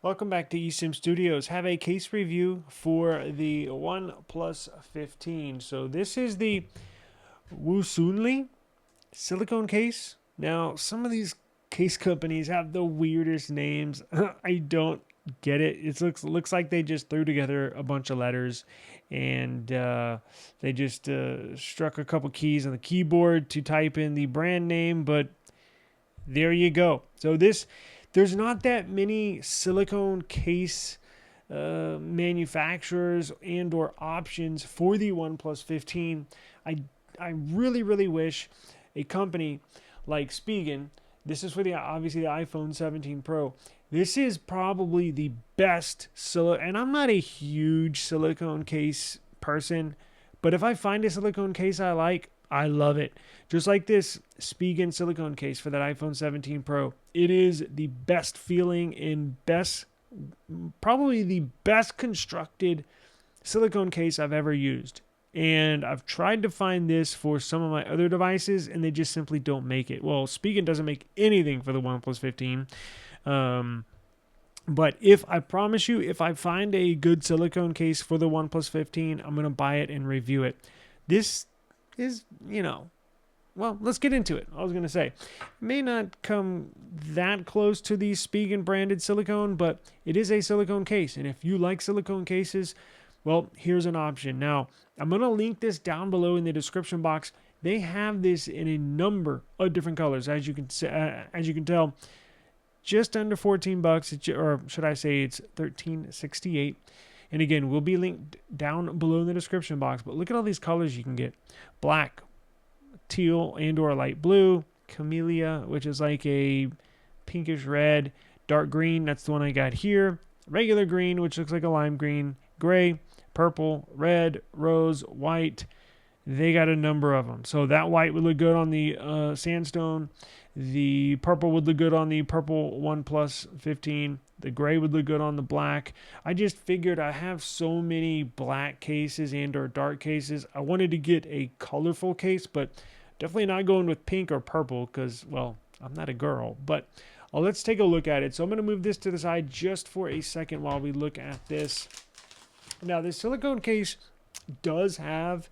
Welcome back to eSIMstudios. Have a case review for the OnePlus 15. So this is the Wusuni silicone case. Now, some of these case companies have the weirdest names. I don't get it. It looks like they just threw together a bunch of letters and they just struck a couple keys on the keyboard to type in the brand name, but there you go. So there's not that many silicone case manufacturers and or options for the OnePlus 15. I I really wish a company like Spigen. This is for the obviously the iPhone 17 Pro. This is probably the best and I'm not a huge silicone case person, but if I find a silicone case I love it. Just like this Spigen silicone case for that iPhone 17 Pro. It is the best feeling and probably the best constructed silicone case I've ever used. And I've tried to find this for some of my other devices, and they just simply don't make it. Well, Spigen doesn't make anything for the OnePlus 15. But I promise you, if I find a good silicone case for the OnePlus 15, I'm going to buy it and review it. This is, well, let's get into it. I was going to say, it may not come that close to the Spigen branded silicone, but it is a silicone case. And if you like silicone cases, well, here's an option. Now, I'm going to link this down below in the description box. They have this in a number of different colors, as you can tell. Just under 14 bucks, or should I say it's 13.68. And again, will be linked down below in the description box. But look at all these colors you can get: black, teal, and/or light blue, camellia, which is like a pinkish red, dark green. That's the one I got here. Regular green, which looks like a lime green, gray, purple, red, rose, white. They got a number of them. So that white would look good on the sandstone. The purple would look good on the purple OnePlus 15. The gray would look good on the black. I just figured I have so many black cases and or dark cases. I wanted to get a colorful case, but definitely not going with pink or purple because, well, I'm not a girl. But let's take a look at it. So I'm going to move this to the side just for a second while we look at this. Now, this silicone case does have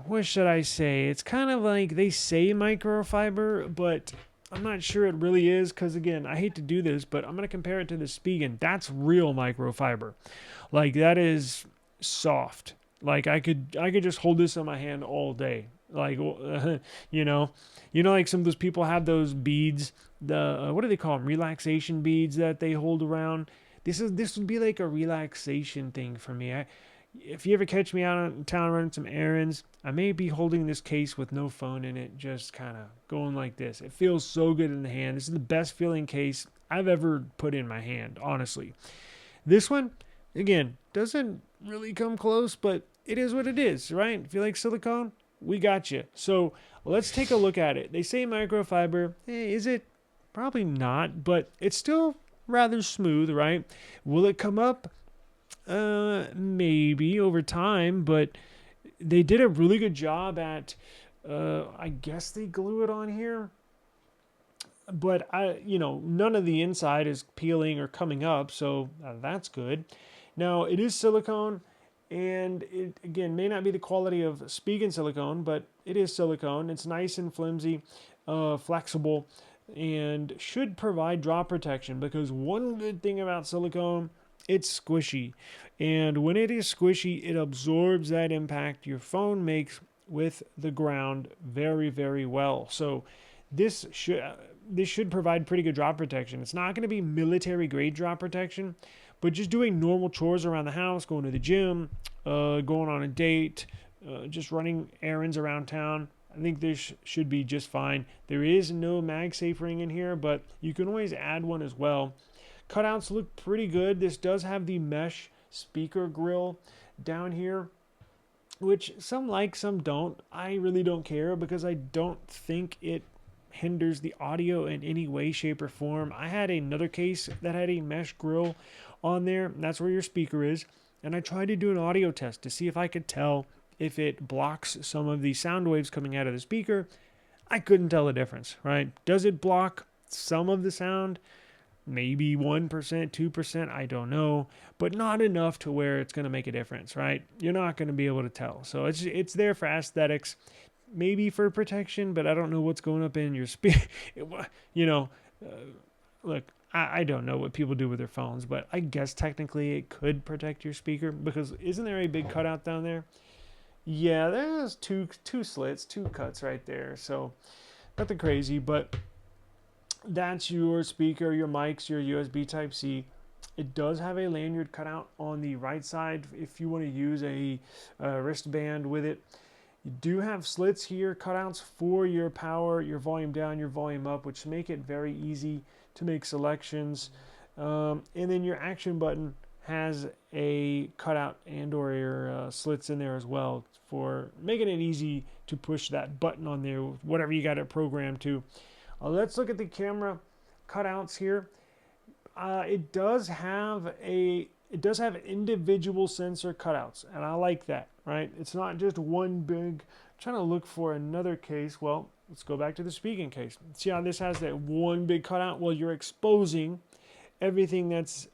what should I say? It's kind of like they say microfiber, but I'm not sure it really is because, again, I hate to do this, but I'm going to compare it to the Spigen. That's real microfiber. Like, that is soft. Like, I could just hold this in my hand all day. Like, like some of those people have those beads, what do they call them? Relaxation beads that they hold around. This would be like a relaxation thing for me. If you ever catch me out in town running some errands, I may be holding this case with no phone in it, just kind of going like this. It feels so good in the hand. This is the best feeling case I've ever put in my hand, honestly. This one, again, doesn't really come close, but it is what it is, right? If you like silicone, we got you. So let's take a look at it. They say microfiber. Is it? Probably not, but it's still rather smooth, right? Will it come up? Maybe over time, but they did a really good job at, I guess they glue it on here, but none of the inside is peeling or coming up, so that's good. Now, it is silicone, and it, again, may not be the quality of Spigen silicone, but it is silicone. It's nice and flimsy, flexible, and should provide drop protection, because one good thing about silicone, it's squishy, and when it is squishy, it absorbs that impact your phone makes with the ground very well. So this should provide pretty good drop protection. It's not going to be military grade drop protection, but just doing normal chores around the house, going to the gym, going on a date, just running errands around town, I think this should be just fine. There is no MagSafe ring in here, but you can always add one as well. Cutouts look pretty good. This does have the mesh speaker grill down here, which some like, some don't. I really don't care because I don't think it hinders the audio in any way, shape, or form. I had another case that had a mesh grill on there, and that's where your speaker is. And I tried to do an audio test to see if I could tell if it blocks some of the sound waves coming out of the speaker. I couldn't tell the difference, right? Does it block some of the sound? maybe 1%, 2%, I don't know, but not enough to where it's going to make a difference, right? You're not going to be able to tell. So it's there for aesthetics, maybe for protection, but I don't know what's going up in your speaker. You know, look, I don't know what people do with their phones, but I guess technically it could protect your speaker, because isn't there a big cutout down there? Yeah, there's two slits, two cuts right there. So nothing crazy, but that's your speaker, your mics, your USB Type-C. It does have a lanyard cutout on the right side if you want to use a wristband with it. You do have slits here, cutouts for your power, your volume down, your volume up, which make it very easy to make selections. And then your action button has a cutout and or your slits in there as well for making it easy to push that button on there, whatever you got it programmed to. Let's look at the camera cutouts here. It does have individual sensor cutouts, and I like that, right? It's not just one big. I'm trying to look for another case. Well, let's go back to the spigen case. See how this has that one big cutout? Well, you're exposing everything that's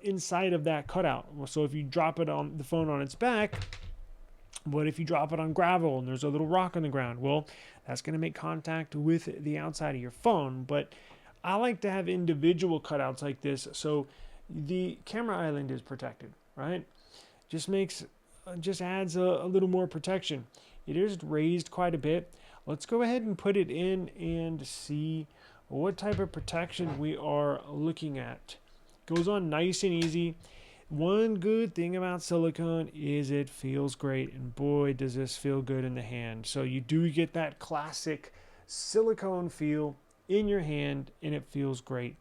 inside of that cutout. So if you drop it on the phone on its back, what if you drop it on gravel and there's a little rock on the ground? Well, that's going to make contact with the outside of your phone. But I like to have individual cutouts like this, so the camera island is protected, right? Just adds a little more protection. It is raised quite a bit. Let's go ahead and put it in and see what type of protection we are looking at. Goes on nice and easy. One good thing about silicone is it feels great, and boy does this feel good in the hand. So you do get that classic silicone feel in your hand, and it feels great.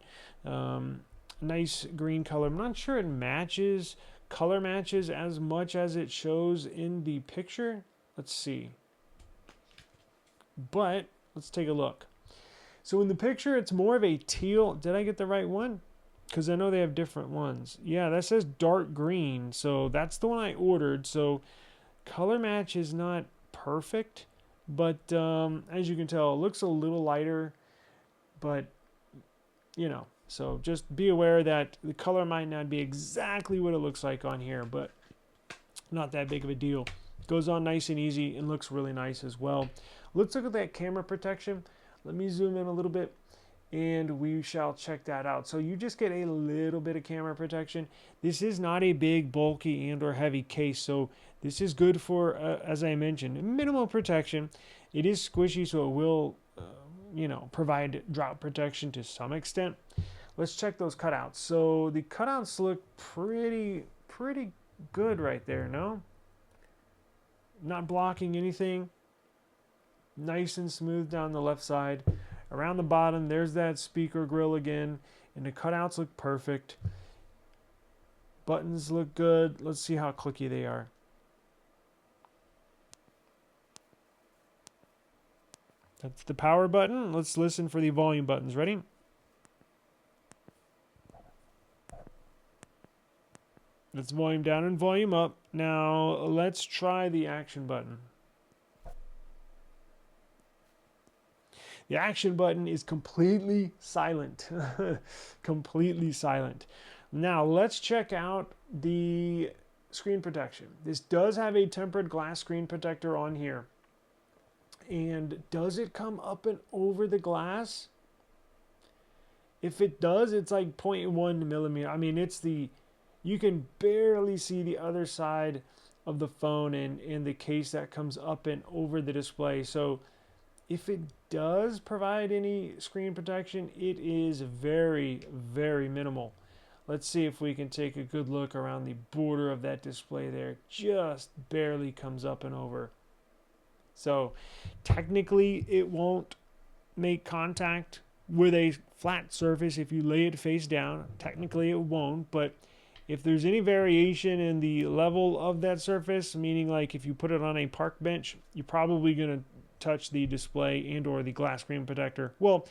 Nice green color. I'm not sure it color matches as much as it shows in the picture. Let's see. But let's take a look. So in the picture, it's more of a teal. Did I get the right one? Because I know they have different ones. Yeah, that says dark green. So that's the one I ordered. So color match is not perfect. But as you can tell, it looks a little lighter. But, you know, so just be aware that the color might not be exactly what it looks like on here. But not that big of a deal. Goes on nice and easy and looks really nice as well. Let's look at that camera protection. Let me zoom in a little bit, and we shall check that out. So you just get a little bit of camera protection. This is not a big, bulky, and or heavy case, so this is good for, as I mentioned, minimal protection. It is squishy, so it will, provide drop protection to some extent. Let's check those cutouts. So the cutouts look pretty good right there, no? Not blocking anything. Nice and smooth down the left side. Around the bottom, there's that speaker grill again, and the cutouts look perfect. Buttons look good. Let's see how clicky they are. That's the power button. Let's listen for the volume buttons. Ready? That's volume down and volume up. Now, let's try the action button. The action button is completely silent. Completely silent. Now, let's check out the screen protection. This does have a tempered glass screen protector on here. And does it come up and over the glass? If it does, it's like 0.1 millimeter. I mean, you can barely see the other side of the phone and the case that comes up and over the display. So if it does provide any screen protection, it is very, very minimal. Let's see if we can take a good look around the border of that display there. Just barely comes up and over. So technically it won't make contact with a flat surface if you lay it face down. Technically it won't, but if there's any variation in the level of that surface, meaning like if you put it on a park bench, you're probably going to touch the display and or the glass screen protector. Well,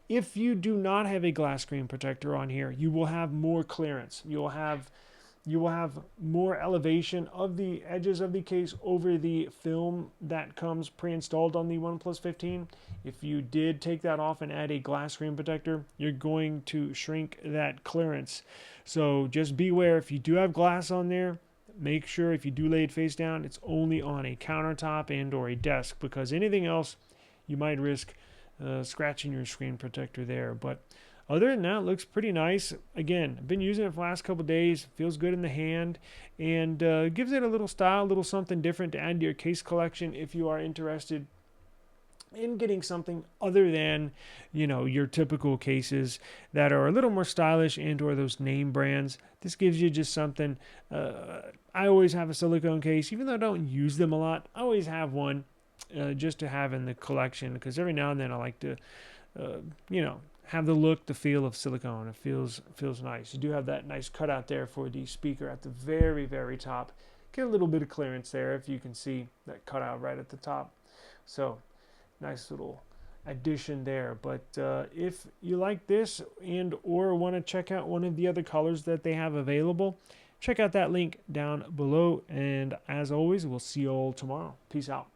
if you do not have a glass screen protector on here, you will have more clearance. You you will have more elevation of the edges of the case over the film that comes pre-installed on the OnePlus 15. If you did take that off and add a glass screen protector, you're going to shrink that clearance. So just beware, if you do have glass on there, make sure if you do lay it face down, it's only on a countertop and or a desk, because anything else you might risk scratching your screen protector there. But other than that, it looks pretty nice. Again, I've been using it for the last couple days. Feels good in the hand, and gives it a little style, a little something different to add to your case collection if you are interested in getting something other than, you know, your typical cases that are a little more stylish and or those name brands. This gives you just something. I always have a silicone case, even though I don't use them a lot. I always have one just to have in the collection, because every now and then I like to, you know, have the look, the feel of silicone. It feels nice. You do have that nice cutout there for the speaker at the very, very top. Get a little bit of clearance there if you can see that cutout right at the top. So nice little addition there. But if you like this and or want to check out one of the other colors that they have available, check out that link down below. And as always, we'll see you all tomorrow. Peace out.